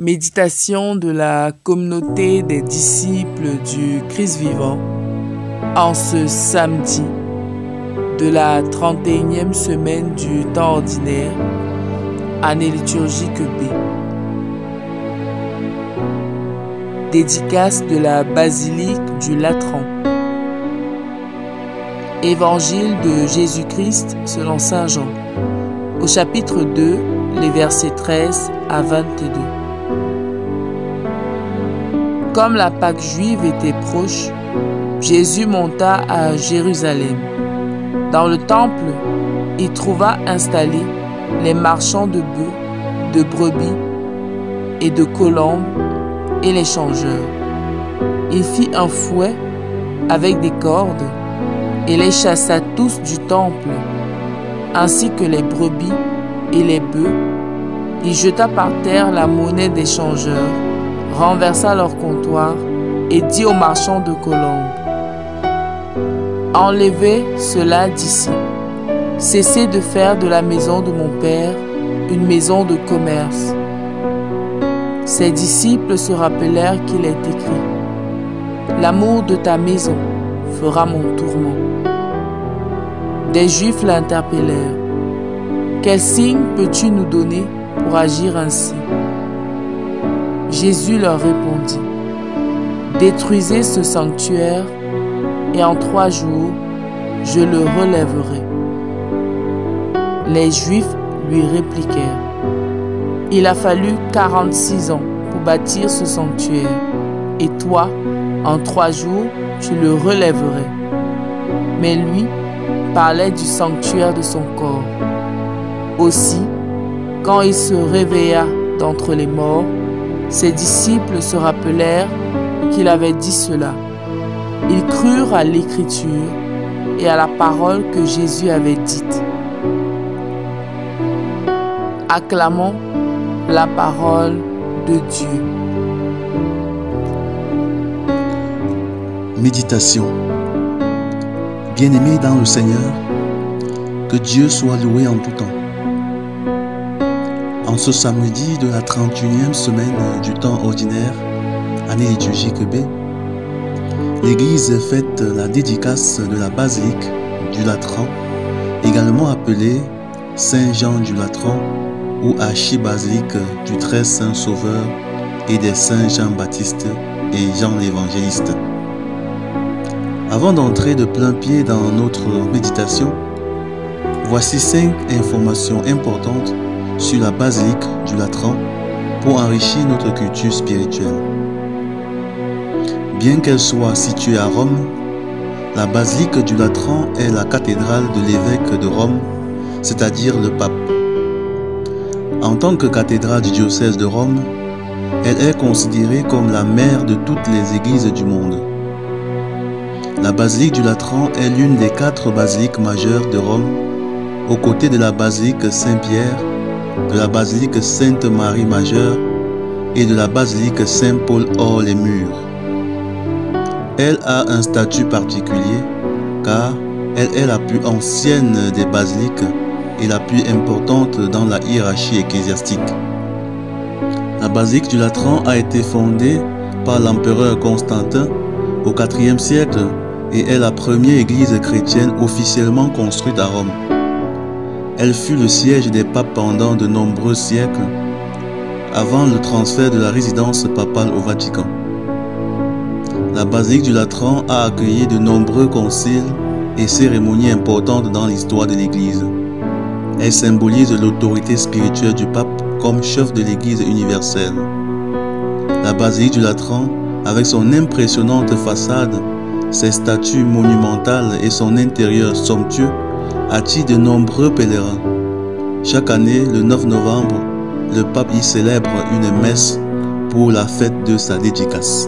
Méditation de la communauté des disciples du Christ vivant en ce samedi de la 31e semaine du temps ordinaire, année liturgique B. Dédicace de la basilique du Latran. Évangile de Jésus-Christ selon saint Jean, au chapitre 2, les versets 13 à 22. Comme la Pâque juive était proche, Jésus monta à Jérusalem. Dans le temple, il trouva installés les marchands de bœufs, de brebis et de colombes et les changeurs. Il fit un fouet avec des cordes et les chassa tous du temple, ainsi que les brebis et les bœufs. Il jeta par terre la monnaie des changeurs, renversa leur comptoir et dit aux marchands de colombes: enlevez cela d'ici. Cessez de faire de la maison de mon Père une maison de commerce. Ses disciples se rappelèrent qu'il est écrit: l'amour de ta maison fera mon tourment. Des Juifs l'interpellèrent: quel signe peux-tu nous donner pour agir ainsi? Jésus leur répondit: détruisez ce sanctuaire et en 3 jours, je le relèverai. Les Juifs lui répliquèrent: il a fallu 46 ans pour bâtir ce sanctuaire, et toi, en 3 jours, tu le relèverais. Mais lui parlait du sanctuaire de son corps. Aussi, quand il se réveilla d'entre les morts, ses disciples se rappelèrent qu'il avait dit cela. Ils crurent à l'Écriture et à la parole que Jésus avait dite. Acclamons la parole de Dieu. Méditation. Bien-aimés dans le Seigneur, que Dieu soit loué en tout temps. En ce samedi de la 31e semaine du temps ordinaire, année liturgique B, l'Église fête la dédicace de la basilique du Latran, également appelée Saint Jean du Latran ou archibasilique du Très Saint Sauveur et des Saints Jean-Baptiste et Jean l'Évangéliste. Avant d'entrer de plein pied dans notre méditation, voici 5 informations importantes sur la basilique du Latran pour enrichir notre culture spirituelle. Bien qu'elle soit située à Rome, la basilique du Latran est la cathédrale de l'évêque de Rome, c'est-à-dire le pape. En tant que cathédrale du diocèse de Rome, elle est considérée comme la mère de toutes les églises du monde. La basilique du Latran est l'une des 4 basiliques majeures de Rome, aux côtés de la basilique Saint-Pierre, de la basilique Sainte-Marie majeure et de la basilique Saint-Paul hors les murs. Elle a un statut particulier car elle est la plus ancienne des basiliques et la plus importante dans la hiérarchie ecclésiastique. La basilique du Latran a été fondée par l'empereur Constantin au IVe siècle et est la première église chrétienne officiellement construite à Rome. Elle fut le siège des papes pendant de nombreux siècles, avant le transfert de la résidence papale au Vatican. La basilique du Latran a accueilli de nombreux conciles et cérémonies importantes dans l'histoire de l'Église. Elle symbolise l'autorité spirituelle du pape comme chef de l'Église universelle. La basilique du Latran, avec son impressionnante façade, ses statues monumentales et son intérieur somptueux, attire de nombreux pèlerins. Chaque année, le 9 novembre, le pape y célèbre une messe pour la fête de sa dédicace.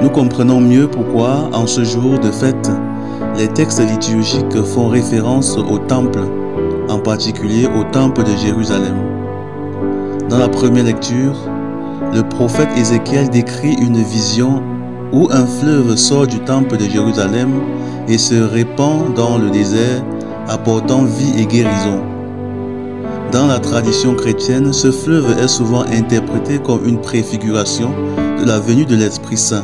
Nous comprenons mieux pourquoi, en ce jour de fête, les textes liturgiques font référence au temple, en particulier au temple de Jérusalem. Dans la première lecture, le prophète Ézéchiel décrit une vision où un fleuve sort du temple de Jérusalem et se répand dans le désert, apportant vie et guérison. Dans la tradition chrétienne, ce fleuve est souvent interprété comme une préfiguration de la venue de l'Esprit Saint,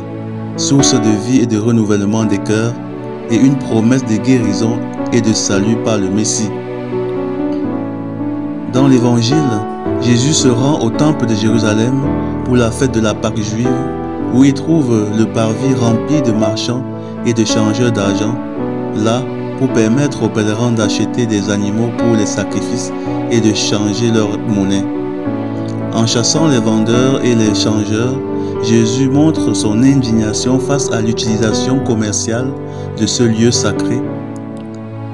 source de vie et de renouvellement des cœurs, et une promesse de guérison et de salut par le Messie. Dans l'Évangile, Jésus se rend au temple de Jérusalem pour la fête de la Pâque juive, où il trouve le parvis rempli de marchands et de changeurs d'argent, là pour permettre aux pèlerins d'acheter des animaux pour les sacrifices et de changer leur monnaie. En chassant les vendeurs et les changeurs, Jésus montre son indignation face à l'utilisation commerciale de ce lieu sacré.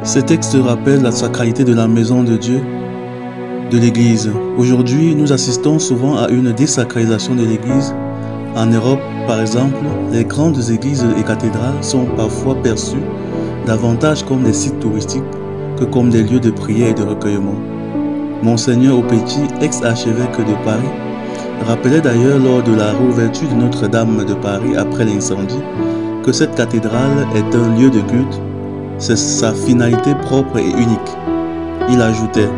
Ces textes rappellent la sacralité de la maison de Dieu, de l'Église. Aujourd'hui, nous assistons souvent à une désacralisation de l'Église. En Europe, par exemple, les grandes églises et cathédrales sont parfois perçues davantage comme des sites touristiques que comme des lieux de prière et de recueillement. Monseigneur Aupetit, ex-archevêque de Paris, rappelait d'ailleurs lors de la réouverture de Notre-Dame de Paris après l'incendie que cette cathédrale est un lieu de culte, c'est sa finalité propre et unique. Il ajoutait: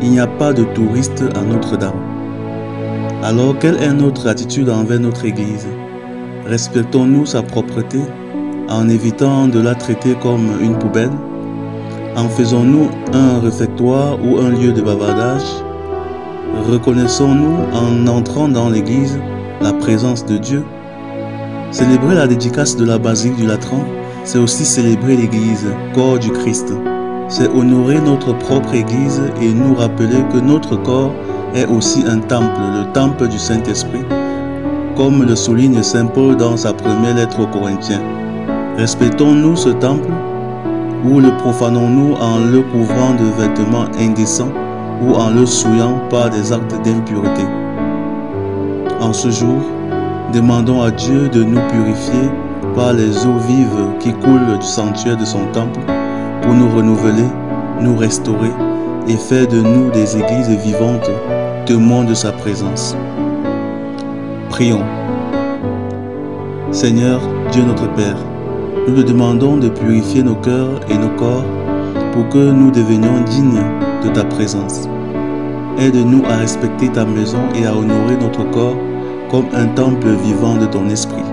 il n'y a pas de touristes à Notre-Dame. Alors, quelle est notre attitude envers notre Église? Respectons-nous sa propreté en évitant de la traiter comme une poubelle? En faisons-nous un réfectoire ou un lieu de bavardage? Reconnaissons-nous en entrant dans l'Église la présence de Dieu? Célébrer la dédicace de la basilique du Latran, c'est aussi célébrer l'Église, corps du Christ. C'est honorer notre propre Église et nous rappeler que notre corps est aussi un temple, le temple du Saint-Esprit, comme le souligne Saint Paul dans sa première lettre aux Corinthiens. Respectons-nous ce temple ou le profanons-nous en le couvrant de vêtements indécents ou en le souillant par des actes d'impureté? En ce jour, demandons à Dieu de nous purifier par les eaux vives qui coulent du sanctuaire de son temple pour nous renouveler, nous restaurer et faire de nous des églises vivantes, témoins de sa présence. Prions. Seigneur, Dieu notre Père, nous te demandons de purifier nos cœurs et nos corps pour que nous devenions dignes de ta présence. Aide-nous à respecter ta maison et à honorer notre corps comme un temple vivant de ton esprit.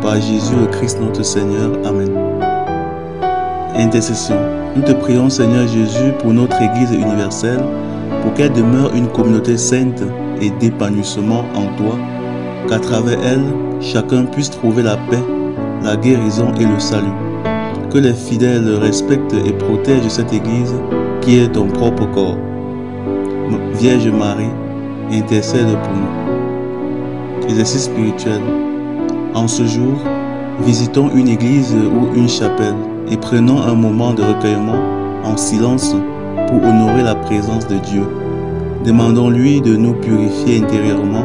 Par Jésus le Christ notre Seigneur. Amen. Intercession. Nous te prions, Seigneur Jésus, pour notre Église universelle, pour qu'elle demeure une communauté sainte et d'épanouissement en toi, qu'à travers elle, chacun puisse trouver la paix, la guérison et le salut. Que les fidèles respectent et protègent cette Église qui est ton propre corps. Vierge Marie, intercède pour nous. Exercice spirituel. En ce jour, visitons une église ou une chapelle et prenons un moment de recueillement en silence pour honorer la présence de Dieu. Demandons-lui de nous purifier intérieurement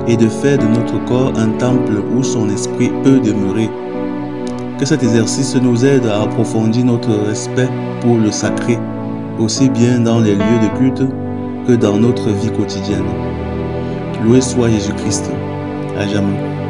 et de faire de notre corps un temple où son esprit peut demeurer. Que cet exercice nous aide à approfondir notre respect pour le sacré, aussi bien dans les lieux de culte que dans notre vie quotidienne. Loué soit Jésus-Christ, à jamais.